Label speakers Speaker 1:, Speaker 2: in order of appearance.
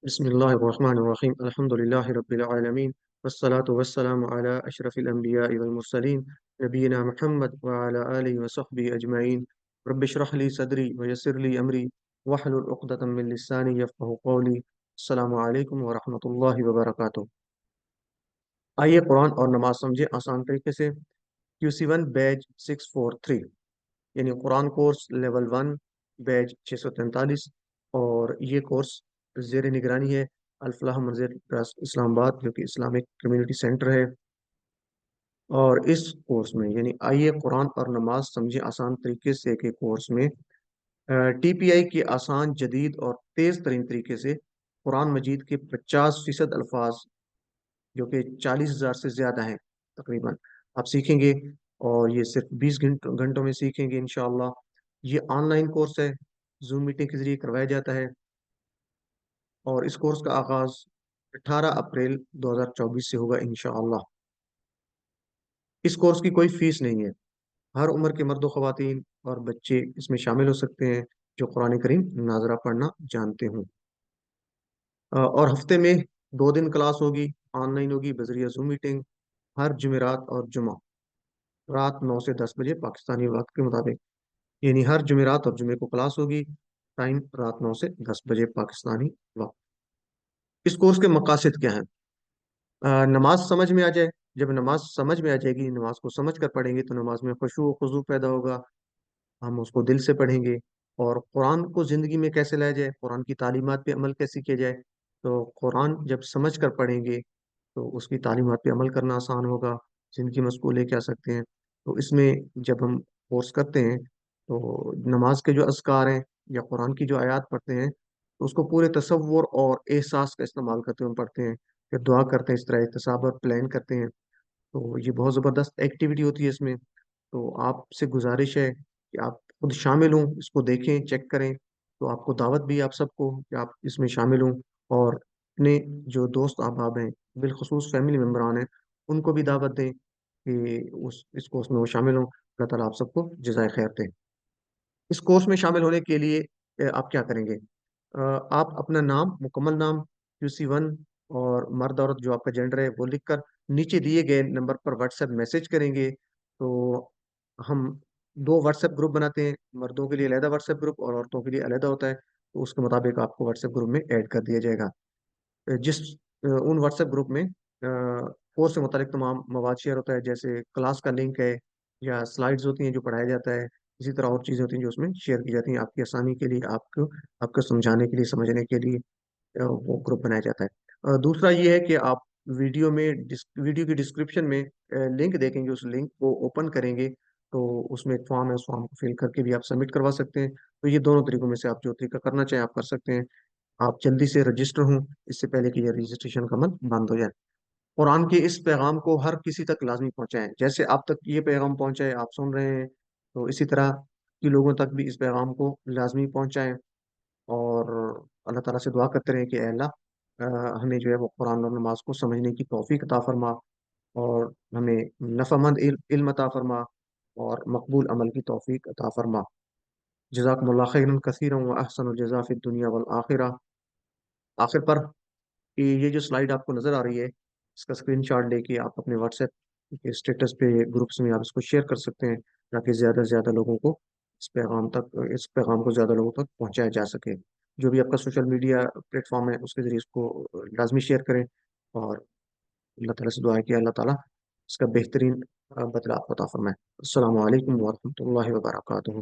Speaker 1: बिस्मिल्लाहिर्रहमानिर्रहीम अल्हम्दुलिल्लाहि रब्बिल आलमीन वस्सलातु वस्सलामु अला अशरफिल अंबियाइ वल मुरसलीन नबीना मुहम्मद व अला आलिहि व सहबिहि अजमईन रब्बि इश्रह ली सदरी व यस्सिर ली अमरी वहलुल उक़दतम मिन लिसानी यफ़क़हू क़ौली। अस्सलामु अलैकुम व रहमतुल्लाहि व बरकातुहू। आइए कुरान और नमाज समझे आसान तरीके से। QC1 बैच 643 यानी कुरान कोर्स लेवल 1 बैच 643। और ये कोर्स जेर निगरानी है अल-फलाह मंज़िल ट्रस्ट इस्लामाबाद, जो कि इस्लामिक कम्युनिटी सेंटर है। और इस कोर्स में यानी आइए कुरान और नमाज समझे आसान तरीके से के कोर्स में TPI की आसान, जदीद और तेज़ तरीन तरीके से कुरान मजीद के 50% अल्फाज, जो कि 40,000 से ज़्यादा हैं तकरीबन, आप सीखेंगे। और ये सिर्फ 20 घंटों में सीखेंगे इंशाअल्लाह। ये ऑनलाइन कोर्स है, जूम मीटिंग के जरिए करवाया जाता है। और इस कोर्स का आगाज़ 18 अप्रैल 2024 से होगा इंशाअल्लाह। इस कोर्स की कोई फीस नहीं है। हर उम्र के मर्द ख़वातीन और बच्चे इसमें शामिल हो सकते हैं जो कुरान करीम नाज़रा पढ़ना जानते हों। और हफ्ते में 2 दिन क्लास होगी, ऑनलाइन होगी बजरिया जूम मीटिंग, हर जुमेरात और जुमा रात 9 से 10 बजे पाकिस्तानी वक्त के मुताबिक। यानी हर जुमेरात और जुमे को क्लास होगी, टाइम रात 9 से 10 बजे पाकिस्तानी वक्त। इस कोर्स के मकासद क्या हैं? नमाज समझ में आ जाए। जब नमाज समझ में आ जाएगी, नमाज को समझ कर पढ़ेंगे तो नमाज में खुशू व खुजू पैदा होगा, हम उसको दिल से पढ़ेंगे। और कुरान को ज़िंदगी में कैसे लाया जाए, कुरान की तालीमात पे अमल कैसे किया जाए, तो कुरान जब समझ कर पढ़ेंगे तो उसकी तालीमात पे अमल करना आसान होगा, ज़िंदगी में उसको लेके आ सकते हैं। तो इसमें जब हम कोर्स करते हैं तो नमाज के जो अज़कार हैं या कुरान की जो आयत पढ़ते हैं तो उसको पूरे तसव्वुर और एहसास का इस्तेमाल करते हुए हम पढ़ते हैं। फिर दुआ करते हैं, इस तरह एहतसाब और प्लान करते हैं। तो ये बहुत ज़बरदस्त एक्टिविटी होती है इसमें। तो आपसे गुजारिश है कि आप खुद शामिल हों, इसको देखें, चेक करें। तो आपको दावत भी है आप सबको कि आप इसमें शामिल हों। और अपने जो दोस्त अहबाब हैं, बिलखुसूस फैमिली मेम्बरान हैं, उनको भी दावत दें कि उस इस कोर्स में वो शामिल हों। अल्लाह ताला आप सबको जज़ाए खैर दे। इस कोर्स में शामिल होने के लिए आप क्या करेंगे? आप अपना नाम, मुकम्मल नाम, QC1 और मर्द औरत जो आपका जेंडर है वो लिखकर नीचे दिए गए नंबर पर व्हाट्सएप मैसेज करेंगे। तो हम दो व्हाट्सएप ग्रुप बनाते हैं, मर्दों के लिए अलहदा व्हाट्सएप ग्रुप और औरतों के लिए अलहदा होता है। तो उसके मुताबिक आपको व्हाट्सएप ग्रुप में ऐड कर दिया जाएगा। उन व्हाट्सएप ग्रुप में कोर्स से मुतालिक तमाम मवाद शेयर होता है, जैसे क्लास का लिंक है या स्लाइड्स होती हैं जो पढ़ाया जाता है। इसी तरह और चीज़ें होती हैं जो उसमें शेयर की जाती हैं आपकी आसानी के लिए, आपको आपको समझाने के लिए, समझने के लिए वो ग्रुप बनाया जाता है। दूसरा ये है कि आप वीडियो की डिस्क्रिप्शन में लिंक देखेंगे, उस लिंक को ओपन करेंगे तो उसमें एक फॉर्म है, उस फॉर्म को फिल करके भी आप सबमिट करवा सकते हैं। तो ये दोनों तरीकों में से आप जो तरीका करना चाहें आप कर सकते हैं। आप जल्दी से रजिस्टर हों इससे पहले कि ये रजिस्ट्रेशन का अमल बंद हो जाए। कुरान के इस पैगाम को हर किसी तक लाजमी पहुंचाएं। जैसे आप तक ये पैगाम पहुंचा है, आप सुन रहे हैं, तो इसी तरह की लोगों तक भी इस पैगाम को लाजमी पहुंचाएं। और अल्लाह ताला से दुआ करते रहें कि ऐ अल्लाह हमें जो है वो कुरान और नमाज को समझने की तौफीक अता फरमा, और हमें नफ़ामंद इल्म अता फरमा, और मकबूल अमल की तौफीक अता फरमा। जज़ाकुमुल्लाह खैरन कसीरन व अहसनुल जज़ा फिद दुनिया वल आखिरह। आखिर पर ये जो स्लाइड आपको नज़र आ रही है, इसका स्क्रीनशॉट लेके आप अपने व्हाट्सएप के स्टेटस पे, ग्रुप्स में आप इसको शेयर कर सकते हैं, ताकि ज़्यादा से ज़्यादा लोगों को इस पैगाम को ज़्यादा लोगों तक पहुंचाया जा सके। जो भी आपका सोशल मीडिया प्लेटफॉर्म है उसके ज़रिए इसको लाजमी शेयर करें। और अल्लाह ताला से दुआ है कि अल्लाह ताला इसका बेहतरीन बदला आपको अता फरमाए। अस्सलामु अलैकुम व रहमतुल्लाहि व बरकातुहू।